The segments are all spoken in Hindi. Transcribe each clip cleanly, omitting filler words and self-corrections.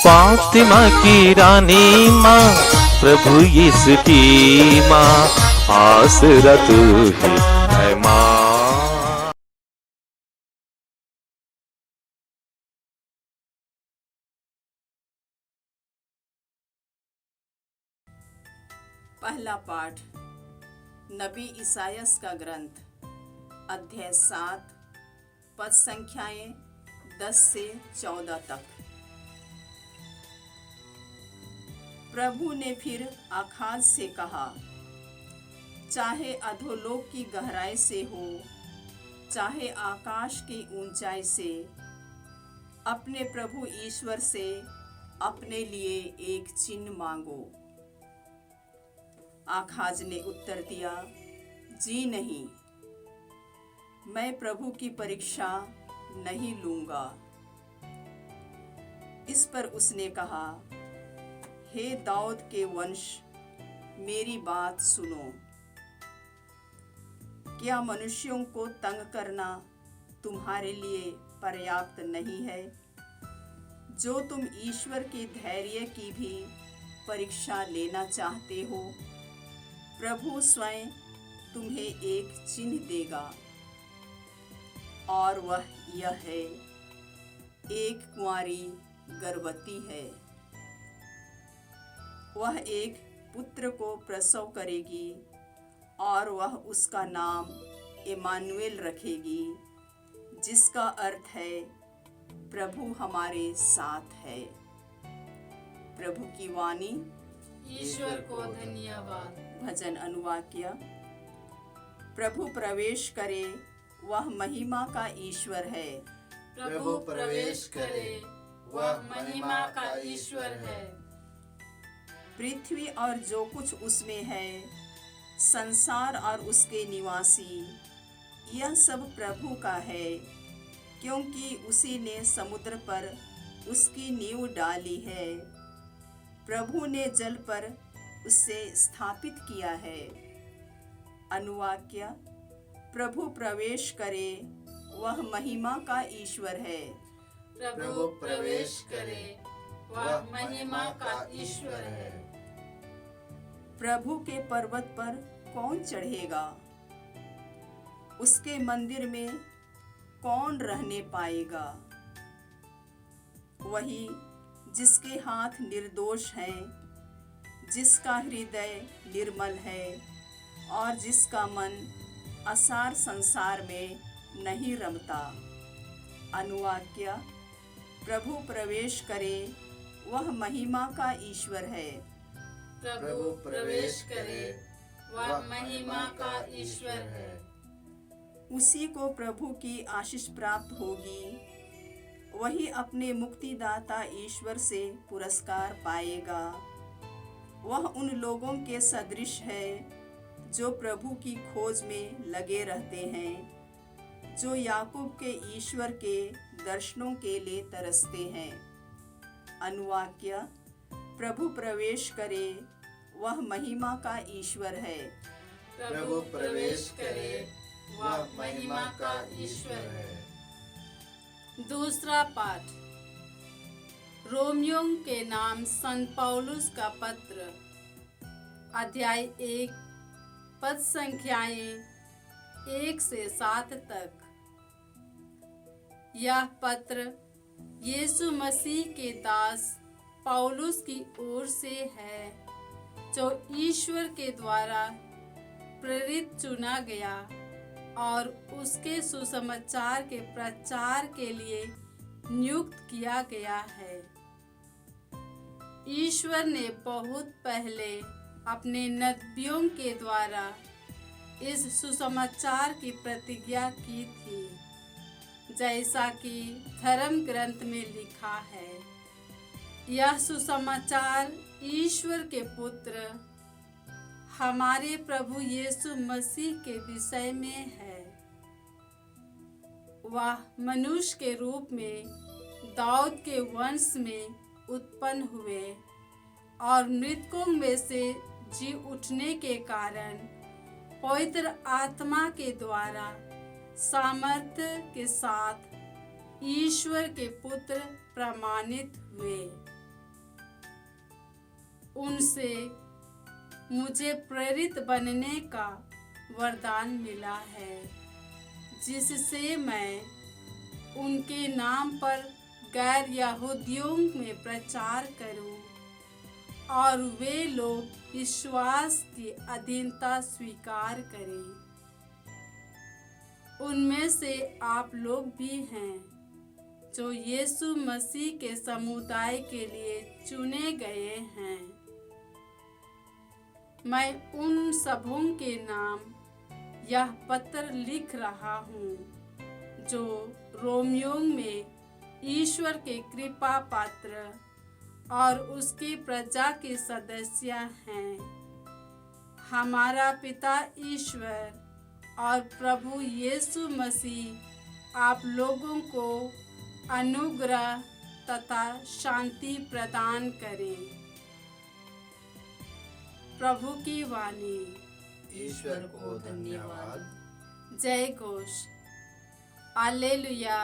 फातिमा की रानी माँ, प्रभु यीशु की माँ, आसरा तू ही है माँ। पहला पाठ नबी ईसायास का ग्रंथ, अध्याय 7, पद संख्याएं 10 से 14 तक। प्रभु ने फिर आकाश से कहा, चाहे अधोलोक की गहराई से हो, चाहे आकाश की ऊंचाई से, अपने प्रभु ईश्वर से अपने लिए एक चिन्ह मांगो। आकाश ने उत्तर दिया, जी नहीं, मैं प्रभु की परीक्षा नहीं लूंगा। इस पर उसने कहा, हे दाऊद के वंश, मेरी बात सुनो। क्या मनुष्यों को तंग करना तुम्हारे लिए पर्याप्त नहीं है, जो तुम ईश्वर के धैर्य की भी परीक्षा लेना चाहते हो? प्रभु स्वयं तुम्हें एक चिन्ह देगा, और वह यह है, एक कुंवारी गर्भवती है। वह एक पुत्र को प्रसव करेगी, और वह उसका नाम इम्मानुएल रखेगी, जिसका अर्थ है प्रभु हमारे साथ है। प्रभु की वाणी। ईश्वर को धन्यवाद। भजन अनुवाक्य। प्रभु प्रवेश करे, वह महिमा का ईश्वर है। प्रभु प्रवेश करे, वह महिमा का ईश्वर है। पृथ्वी और जो कुछ उसमें है, संसार और उसके निवासी, यह सब प्रभु का है, क्योंकि उसी ने समुद्र पर उसकी नींव डाली है। प्रभु ने जल पर उसे स्थापित किया है। अनुवाक्य। प्रभु प्रवेश करे, वह महिमा का ईश्वर है। प्रभु प्रवेश करे, वह महिमा का ईश्वर है। प्रभु के पर्वत पर कौन चढ़ेगा? उसके मंदिर में कौन रहने पाएगा? वही जिसके हाथ निर्दोष हैं, जिसका हृदय निर्मल है, और जिसका मन असार संसार में नहीं रमता। अनुवाक्य। प्रभु प्रवेश करे, वह महिमा का ईश्वर है। प्रभु प्रवेश करे, वह महिमा का ईश्वर है। उसी को प्रभु की आशीष प्राप्त होगी, वही अपने मुक्तिदाता ईश्वर से पुरस्कार पाएगा। वह उन लोगों के सदृश है जो प्रभु की खोज में लगे रहते हैं, जो याकूब के ईश्वर के दर्शनों के लिए तरसते हैं। अनुवाक्य। प्रभु प्रवेश करे, वह महिमा का ईश्वर है। प्रभु प्रवेश करे, वह महिमा का ईश्वर है। दूसरा पाठ। रोमियों के नाम संत पौलुस का पत्र, अध्याय 1, पद संख्याएं 1 से 7 तक। यह पत्र यीशु मसीह के दास पौलुस की ओर से है, जो ईश्वर के द्वारा प्रेरित चुना गया और उसके सुसमाचार के प्रचार के लिए नियुक्त किया गया है। ईश्वर ने बहुत पहले अपने नबियों के द्वारा इस सुसमाचार की प्रतिज्ञा की थी, जैसा कि धर्म ग्रंथ में लिखा है। यह सुसमाचार ईश्वर के पुत्र हमारे प्रभु यीशु मसीह के विषय में है। वह मनुष्य के रूप में दाऊद के वंश में उत्पन्न हुए और मृतकों में से जी उठने के कारण पवित्र आत्मा के द्वारा सामर्थ्य के साथ ईश्वर के पुत्र प्रमाणित हुए। उनसे मुझे प्रेरित बनने का वरदान मिला है, जिससे मैं उनके नाम पर गैर यहूदियों में प्रचार करूं और वे लोग विश्वास की अधीनता स्वीकार करें। उनमें से आप लोग भी हैं जो यीशु मसीह के समुदाय के लिए चुने गए हैं। मैं उन सबों के नाम यह पत्र लिख रहा हूँ जो रोमियों में ईश्वर के कृपा पात्र और उसकी प्रजा के सदस्य हैं। हमारा पिता ईश्वर और प्रभु यीशु मसीह आप लोगों को अनुग्रह तथा शांति प्रदान करें। प्रभु की वाणी। ईश्वर को धन्यवाद। जय घोष। Hallelujah,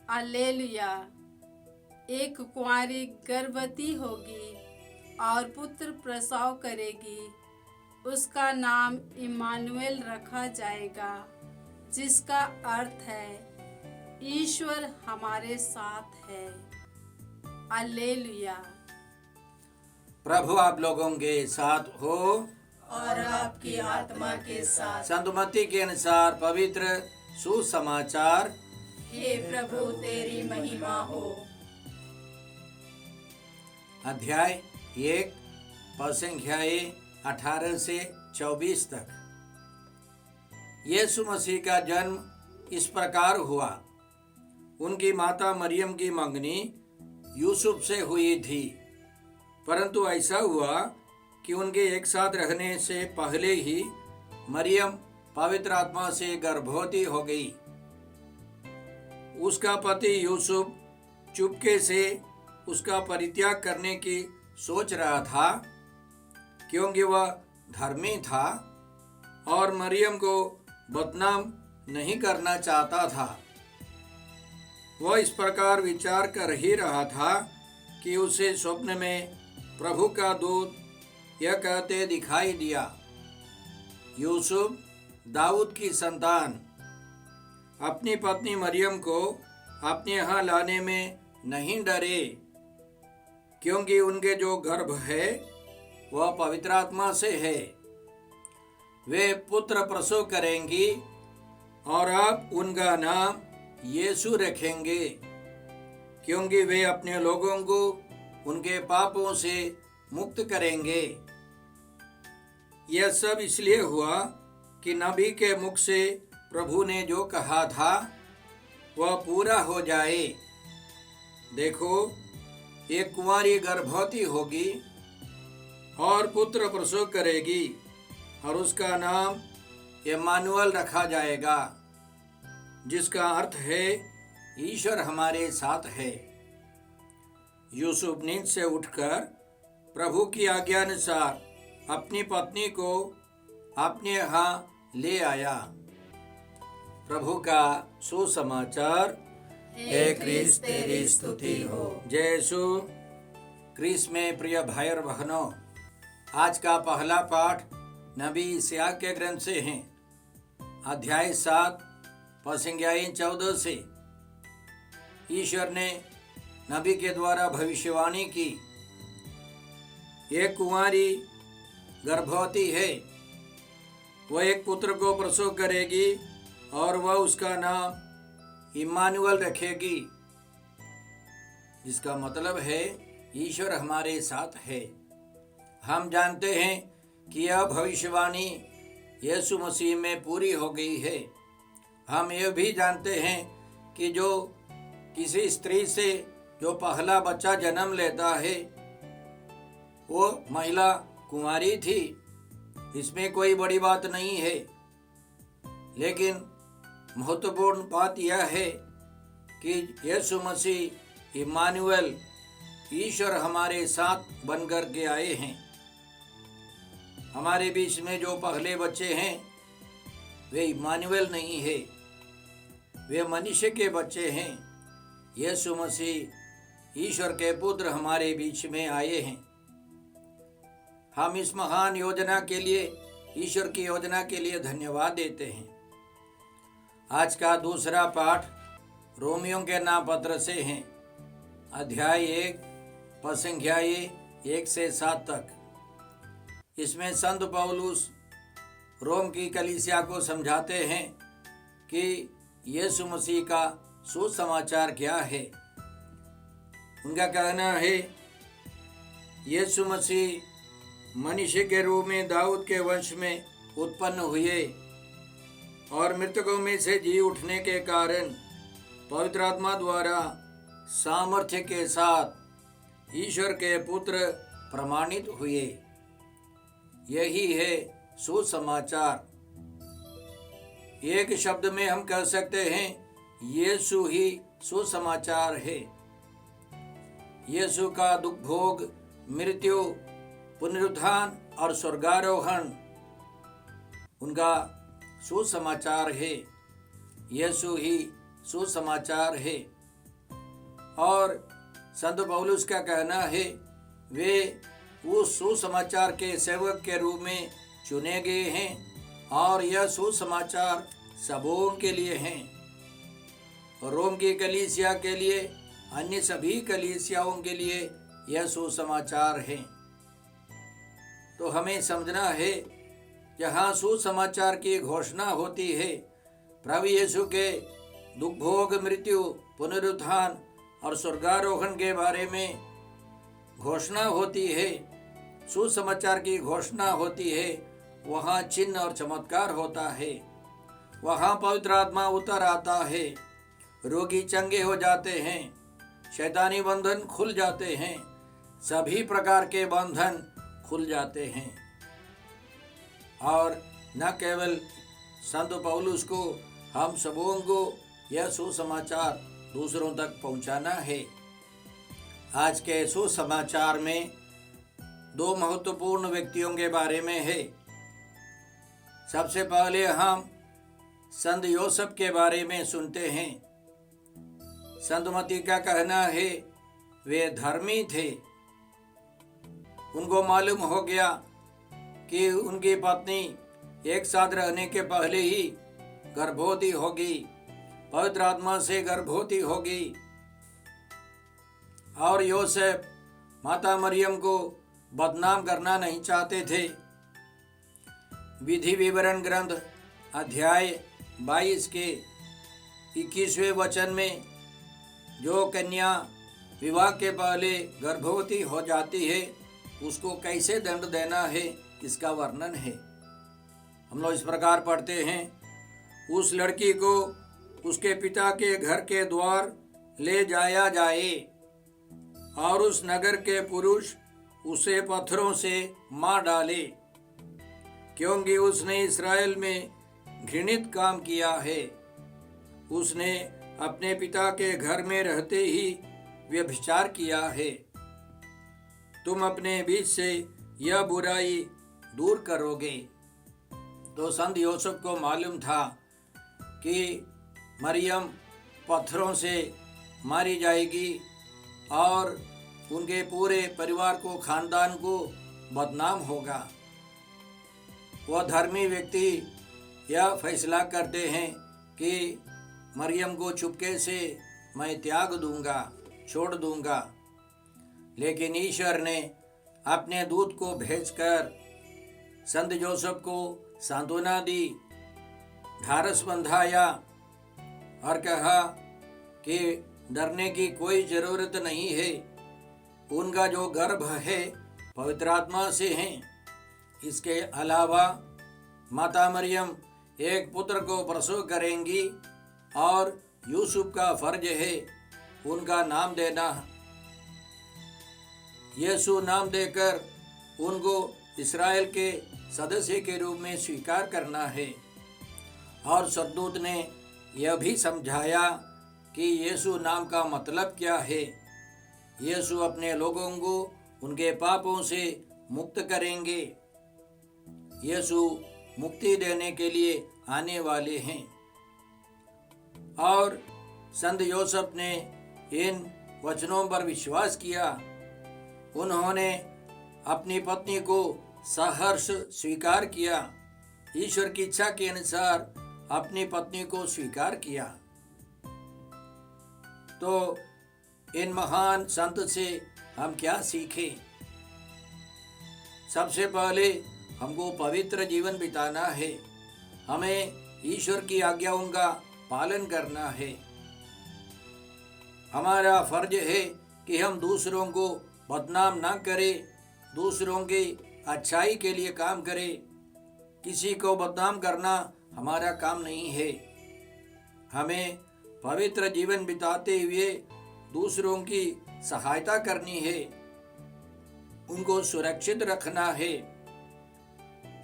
hallelujah. एक कुंवारी गर्भवती होगी और पुत्र प्रसव करेगी। उसका नाम इम्मानुएल रखा जाएगा, जिसका अर्थ है ईश्वर हमारे साथ है। हालेलुया। प्रभु आप लोगों के साथ हो और आपकी आत्मा के साथ। संत मत्ती के अनुसार पवित्र सुसमाचार। हे प्रभु तेरी महिमा हो। अध्याय 1 पद संख्याएं 18 से 24 तक। यीशु मसीह का जन्म इस प्रकार हुआ। उनकी माता मरियम की मंगनी यूसुफ से हुई थी, परंतु ऐसा हुआ कि उनके एक साथ रहने से पहले ही मरियम पवित्र आत्मा से गर्भवती हो गई। उसका पति यूसुफ चुपके से उसका परित्याग करने की सोच रहा था, क्योंकि वह धर्मी था और मरियम को बदनाम नहीं करना चाहता था। वह इस प्रकार विचार कर ही रहा था कि उसे स्वप्न में प्रभु का दूत यह कहते दिखाई दिया, यूसुफ दाऊद की संतान, अपनी पत्नी मरियम को अपने यहाँ लाने में नहीं डरे, क्योंकि उनके जो गर्भ है वह पवित्र आत्मा से है। वे पुत्र प्रसव करेंगी और आप उनका नाम यीशु रखेंगे, क्योंकि वे अपने लोगों को उनके पापों से मुक्त करेंगे। यह सब इसलिए हुआ कि नबी के मुख से प्रभु ने जो कहा था वह पूरा हो जाए। देखो, एक कुंवारी गर्भवती होगी और पुत्र प्रसव करेगी और उसका नाम इम्मानुएल रखा जाएगा, जिसका अर्थ है ईश्वर हमारे साथ है। यूसुफ नींद से उठकर प्रभु की आज्ञा अनुसार अपनी पत्नी को अपने यहाँ ले आया। प्रभु का सुसमाचार। हे क्रिस्त तेरी स्तुति हो। जय यीशु क्रिस्त में प्रिय भाई और बहनों, आज का पहला पाठ नबी यशायाह के ग्रंथ से है। अध्याय 7 पद संख्याएं 14 से। ईश्वर ने नबी के द्वारा भविष्यवाणी की, एक कुंवारी गर्भवती है, वह एक पुत्र को प्रसव करेगी और वह उसका नाम इम्मानुएल रखेगी, जिसका मतलब है ईश्वर हमारे साथ है। हम जानते हैं कि यह भविष्यवाणी यीशु मसीह में पूरी हो गई है। हम यह भी जानते हैं कि जो किसी स्त्री से जो पहला बच्चा जन्म लेता है वो महिला कुंवारी थी, इसमें कोई बड़ी बात नहीं है। लेकिन महत्वपूर्ण बात यह है कि यीशु मसीह इम्मानुएल ईश्वर हमारे साथ बनकर के आए हैं। हमारे बीच में जो पहले बच्चे हैं वे इम्मानुएल नहीं है, वे मनुष्य के बच्चे हैं। यीशु मसीह ईश्वर के पुत्र हमारे बीच में आए हैं। हम इस महान योजना के लिए, ईश्वर की योजना के लिए धन्यवाद देते हैं। आज का दूसरा पाठ रोमियों के नाम पत्र से है, अध्याय 1 पद संख्या 1 से 7 तक। इसमें संत पौलुस रोम की कलीसिया को समझाते हैं कि यीशु मसीह का सुसमाचार क्या है। उनका कहना है, यीशु मसीह मनुष्य के रूप में दाऊद के वंश में उत्पन्न हुए और मृतकों में से जी उठने के कारण पवित्र आत्मा द्वारा सामर्थ्य के साथ ईश्वर के पुत्र प्रमाणित हुए। यही है सुसमाचार। एक शब्द में हम कह सकते हैं, यीशु ही सुसमाचार है। यीशु का दुख भोग, मृत्यु, पुनरुत्थान और स्वर्गारोहण उनका सुसमाचार है। यीशु ही सुसमाचार है। और संत पौलुस का कहना है, वे उस सुसमाचार के सेवक के रूप में चुने गए हैं और यह सुसमाचार सबों के लिए हैं। रोम की कलीसिया के लिए, अन्य सभी कलीसियाओं के लिए यह सुसमाचार है। तो हमें समझना है, जहाँ सुसमाचार की घोषणा होती है, प्रभु यीशु के दुख भोग, मृत्यु, पुनरुत्थान और स्वर्गारोहण के बारे में घोषणा होती है, सुसमाचार की घोषणा होती है, वहाँ चिन्ह और चमत्कार होता है। वहाँ पवित्र आत्मा उतर आता है, रोगी चंगे हो जाते हैं, शैतानी बंधन खुल जाते हैं, सभी प्रकार के बंधन खुल जाते हैं। और न केवल संत पौलुस को, हम सबों को यह सुसमाचार दूसरों तक पहुंचाना है। आज के सुसमाचार में 2 महत्वपूर्ण व्यक्तियों के बारे में है। सबसे पहले हम संत योसेफ के बारे में सुनते हैं। संत मत्ती का कहना है, वे धर्मी थे। उनको मालूम हो गया कि उनकी पत्नी एक साथ रहने के पहले ही गर्भवती होगी, पवित्र आत्मा से गर्भवती होगी। और योसेफ माता मरियम को बदनाम करना नहीं चाहते थे। विधि विवरण ग्रंथ अध्याय 22 के 21वें वचन में जो कन्या विवाह के पहले गर्भवती हो जाती है, उसको कैसे दंड देना है, इसका वर्णन है। हम लोग इस प्रकार पढ़ते हैं, उस लड़की को उसके पिता के घर के द्वार ले जाया जाए और उस नगर के पुरुष उसे पत्थरों से मार डाले, क्योंकि उसने इस्राएल में घृणित काम किया है। उसने अपने पिता के घर में रहते ही व्यभिचार किया है। तुम अपने बीच से यह बुराई दूर करोगे। तो संत योसेफ को मालूम था कि मरियम पत्थरों से मारी जाएगी और उनके पूरे परिवार को, खानदान को बदनाम होगा। वह धर्मी व्यक्ति यह फैसला करते हैं कि मरियम को चुपके से मैं त्याग दूंगा, छोड़ दूंगा। लेकिन ईश्वर ने अपने दूत को भेजकर संत योसेफ को सांत्वना दी, ढारस बंधाया और कहा कि डरने की कोई जरूरत नहीं है। उनका जो गर्भ है पवित्र आत्मा से है। इसके अलावा माता मरियम एक पुत्र को प्रसव करेंगी और यूसुफ का फर्ज है उनका नाम देना। यीशु नाम देकर उनको इस्राएल के सदस्य के रूप में स्वीकार करना है। और सरदूत ने यह भी समझाया कि यीशु नाम का मतलब क्या है। यीशु अपने लोगों को उनके पापों से मुक्त करेंगे। यीशु मुक्ति देने के लिए आने वाले हैं। और संत योसेफ ने इन वचनों पर विश्वास किया। उन्होंने अपनी पत्नी को सहर्ष स्वीकार किया, ईश्वर की इच्छा के अनुसार अपनी पत्नी को स्वीकार किया। तो इन महान संत से हम क्या सीखें? सबसे पहले हमको पवित्र जीवन बिताना है, हमें ईश्वर की आज्ञाओं का पालन करना है। हमारा फर्ज है कि हम दूसरों को बदनाम ना करें, दूसरों की अच्छाई के लिए काम करें। किसी को बदनाम करना हमारा काम नहीं है। हमें पवित्र जीवन बिताते हुए दूसरों की सहायता करनी है, उनको सुरक्षित रखना है।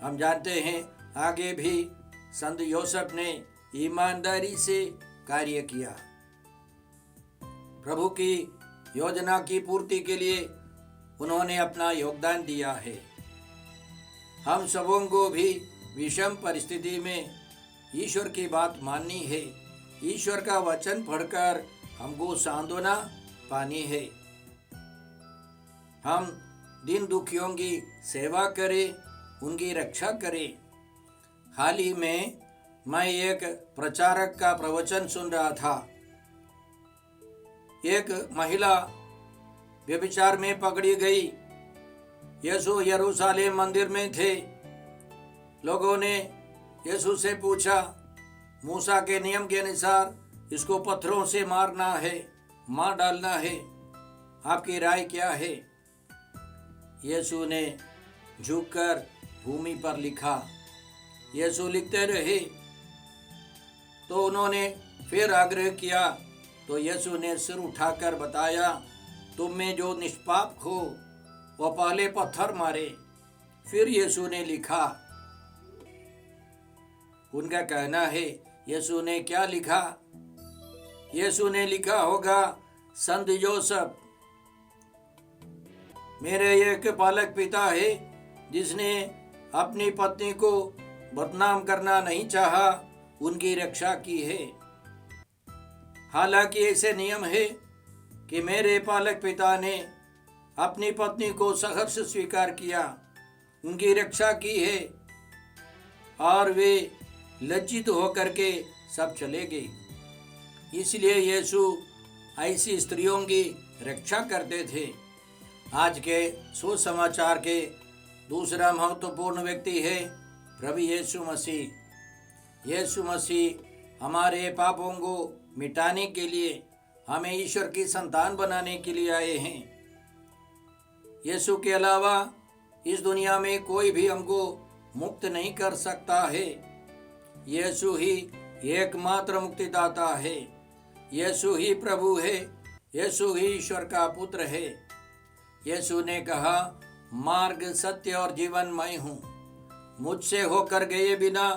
हम जानते हैं आगे भी संत योसेफ ने ईमानदारी से कार्य किया, प्रभु की योजना की पूर्ति के लिए उन्होंने अपना योगदान दिया है। हम सबों को भी विषम परिस्थिति में ईश्वर की बात माननी है, ईश्वर का वचन पढ़कर हमको सांत्वना पानी है। हम दीन दुखियों की सेवा करें, उनकी रक्षा करें। हाल ही में मैं एक प्रचारक का प्रवचन सुन रहा था। एक महिला व्यभिचार में पकड़ी गई। यीशु यरूशलेम मंदिर में थे। लोगों ने यीशु से पूछा, मूसा के नियम के अनुसार इसको पत्थरों से मारना है, मार डालना है, आपकी राय क्या है? यीशु ने झुककर भूमि पर लिखा। यीशु लिखते रहे तो उन्होंने फिर आग्रह किया, तो यीशु ने सिर उठाकर बताया, तुम में जो निष्पाप हो वह पहले पत्थर मारे। फिर यीशु ने लिखा। उनका कहना है, यीशु ने क्या लिखा? यीशु ने लिखा होगा, संत योसेफ, मेरे एक पालक पिता है जिसने अपनी पत्नी को बदनाम करना नहीं चाहा, उनकी रक्षा की है। हालांकि ऐसे नियम है कि मेरे पालक पिता ने अपनी पत्नी को सहर्ष स्वीकार किया, उनकी रक्षा की है और वे लज्जित होकर के सब चले गए। इसलिए यीशु ऐसी स्त्रियों की रक्षा करते थे। आज के सुसमाचार के दूसरा महत्वपूर्ण व्यक्ति है प्रभु यीशु मसीह। यीशु मसीह हमारे पापों को मिटाने के लिए, हमें ईश्वर की संतान बनाने के लिए आए हैं। यीशु के अलावा इस दुनिया में कोई भी हमको मुक्त नहीं कर सकता है। यीशु ही एकमात्र मुक्तिदाता है। यीशु ही प्रभु है। यीशु ही ईश्वर का पुत्र है। यीशु ने कहा, मार्ग, सत्य और जीवन मैं हूँ, मुझसे होकर गए बिना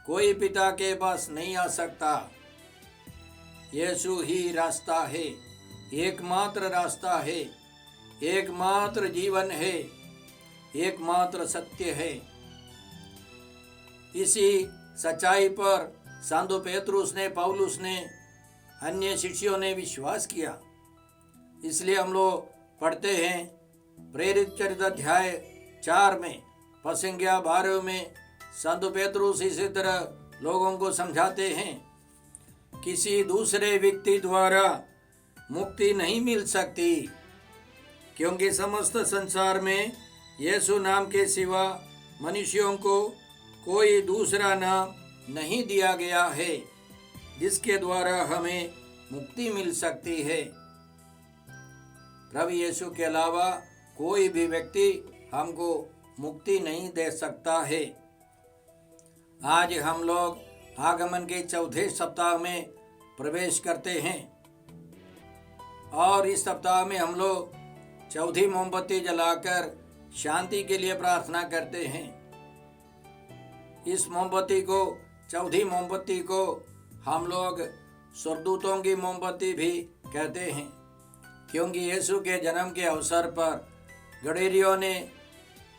कोई पिता के पास नहीं आ सकता। यीशु ही रास्ता है, एकमात्र रास्ता है, एकमात्र जीवन है, एकमात्र सत्य है। इसी सच्चाई पर संत पेतरुस ने, पौलुस ने, अन्य शिष्यों ने विश्वास किया। इसलिए हम लोग पढ़ते हैं प्रेरित चरित्र अध्याय 4 में प्रसंज्ञा 12 में संत पेतरुस इसी तरह लोगों को समझाते हैं, किसी दूसरे व्यक्ति द्वारा मुक्ति नहीं मिल सकती, क्योंकि समस्त संसार में यीशु नाम के सिवा मनुष्यों को कोई दूसरा नाम नहीं दिया गया है जिसके द्वारा हमें मुक्ति मिल सकती है। प्रभु यीशु के अलावा कोई भी व्यक्ति हमको मुक्ति नहीं दे सकता है। आज हम लोग आगमन के चौथे सप्ताह में प्रवेश करते हैं और इस सप्ताह में हम लोग चौथी मोमबत्ती जलाकर शांति के लिए प्रार्थना करते हैं। इस मोमबत्ती को, चौथी मोमबत्ती को हम लोग स्वर्गदूतों की मोमबत्ती भी कहते हैं, क्योंकि यीशु के जन्म के अवसर पर गडेरियों ने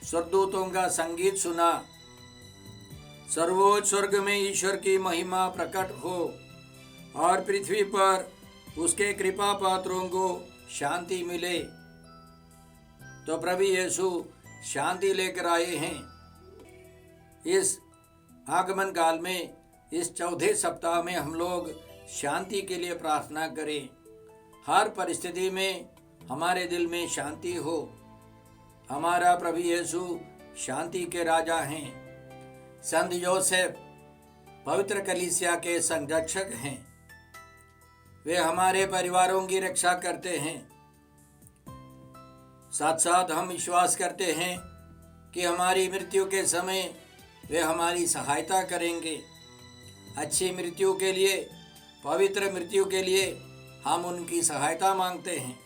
स्वर्गदूतों का संगीत सुना। सर्वोच्च स्वर्ग में ईश्वर की महिमा प्रकट हो और पृथ्वी पर उसके कृपा पात्रों को शांति मिले। तो प्रभु यीशु शांति लेकर आए हैं। इस आगमन काल में, इस चौथे सप्ताह में हम लोग शांति के लिए प्रार्थना करें। हर परिस्थिति में हमारे दिल में शांति हो। हमारा प्रभु यीशु शांति के राजा हैं। संत योसेफ पवित्र कलीसिया के संरक्षक हैं। वे हमारे परिवारों की रक्षा करते हैं। साथ साथ हम विश्वास करते हैं कि हमारी मृत्यु के समय वे हमारी सहायता करेंगे। अच्छी मृत्यु के लिए, पवित्र मृत्यु के लिए हम उनकी सहायता मांगते हैं।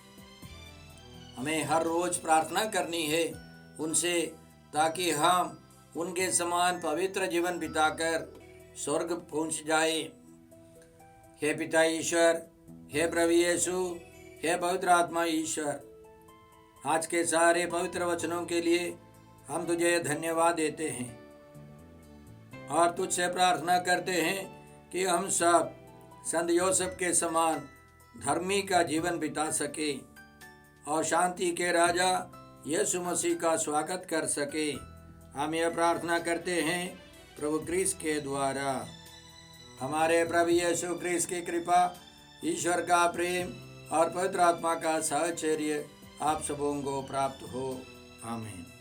हमें हर रोज प्रार्थना करनी है उनसे, ताकि हम उनके समान पवित्र जीवन बिताकर स्वर्ग पहुंच जाए। हे पिता ईश्वर, हे प्रभु यीशु, हे पवित्र आत्मा ईश्वर, आज के सारे पवित्र वचनों के लिए हम तुझे धन्यवाद देते हैं और तुझसे प्रार्थना करते हैं कि हम सब संत योसेफ के समान धर्मी का जीवन बिता सके और शांति के राजा यीशु मसीह का स्वागत कर सके। हम यह प्रार्थना करते हैं प्रभु क्रिस्त के द्वारा। हमारे प्रभु यीशु क्रिस्त की कृपा, ईश्वर का प्रेम और पवित्र आत्मा का साहचर्य आप सबों को प्राप्त हो। आमीन।